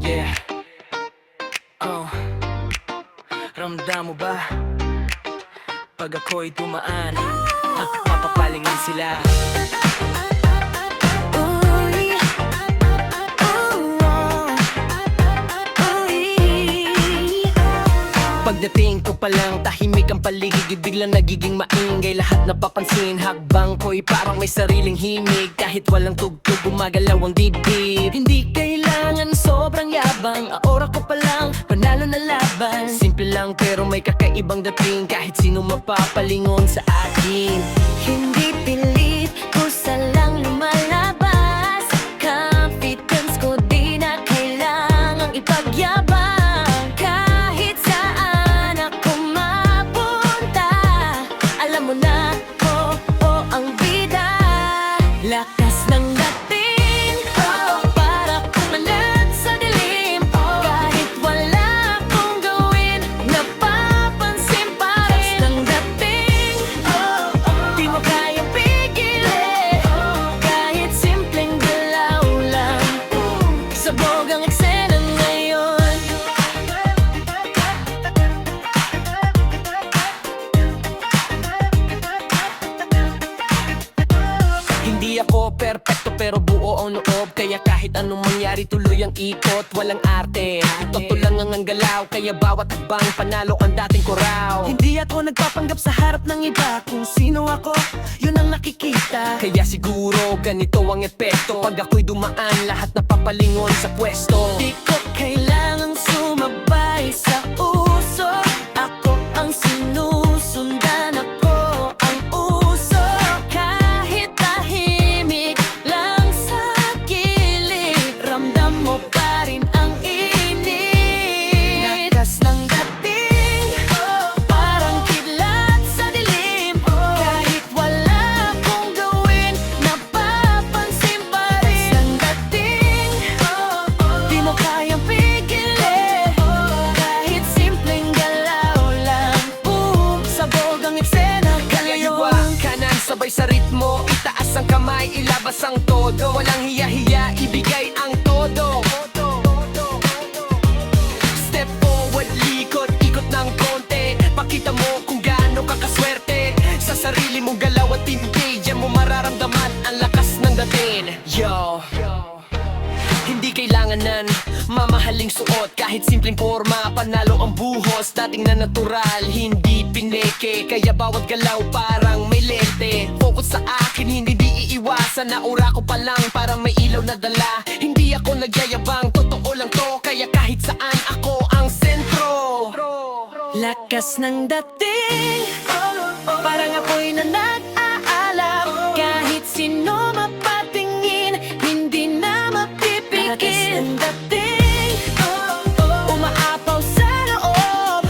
Yeah. Oh, ramdam mo ba? Pag ako'y dumaan, mapapalingin sila. Uy, uy. Pagdating ko pa lang, tahimik ang paligid, biglang nagiging maingay. Lahat napapansin, hakbang ko'y parang may sariling himig. Kahit walang tugtog, gumagalaw ang dibdib. Hindi kailangan sobrang yabang, aura ko pa lang, panalo na laban. Simple lang pero may kakaibang dating, kahit sino mapapalingon sa akin. Hindi pilit, kusa lang lumalabas. Confidence ko di na kailangang ipagyabang. Kahit saan ako mapunta, alam mo na ko, ang bida. Lakas ng dating, para kumalat sa dilim. Kahit wala akong gawin, napapansin pa rin. Lakas ng dating, di mo kayang pigilin. Kahit simpleng galaw lang, sabog ang eksena ngayon. Hindi ako perpekto pero buo ang loob, kaya kahit anong mangyari tuloy ang ikot. Walang arte, totoo lang ang galaw, kaya bawat hakbang panalo ang dating ko raw. Hindi ako nagpapanggap sa harap ng iba, kung sino ako, yun ang nakikita. Kaya siguro ganito ang epekto, pag ako'y dumaan lahat napapalingon sa pwesto. Di ko kailangang sumabay sa uso, ako ang sinusundan, ako ang uso. Kahit tahimik lang sa gilid, ramdam mo pa rin ang init. Lakas ng dating, parang kidlat sa dilim. Kahit wala akong gawin, napapansin pa rin. Lakas ng dating, di mo kayang pigilin. Kahit simpleng galaw lang, sabog ang eksena Kaliwa, ngayon. kanan, sabay sa ritmo, itaas ang kamay, ilabas ang todo. Walang hiya-hiya, ibigay ang todo. Step forward, likot, ikot ng konti. Pakita mo kung gaano ka kaswerte. Sa sarili mong galaw at tindig, diyan mo mararamdaman ang lakas ng dating. Yo, hindi kailanganan mamahaling suot, kahit simpleng forma, panalo ang buhos. Dating na natural, hindi pineke, kaya bawat galaw parang may lente. Focus sa akin, hindi iiwasan, naura ko pa lang para may ilaw na dala. Hindi ako nagyayabang, totoo lang to, kaya kahit saan ako ang sentro. Lakas ng dating, parang apoy na nag-aalam. Kahit sino mapatingin, hindi na mapipigil. Lakas ng dating, umaapaw sa loob.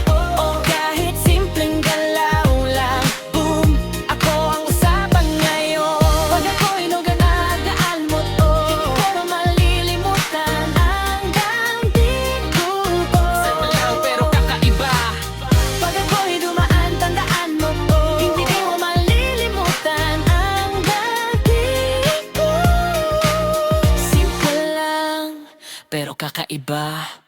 Kahit simpleng galaw lang, boom, ako ang usapan ngayon. Pag ako'y nagaan mo to, di ko na malilimutan ang dating ko. Simple lang pero kakaiba. Pag ako'y dumaan, tandaan mo to, hindi mo malilimutan ang dating ko. Simple lang, Pero kakaiba.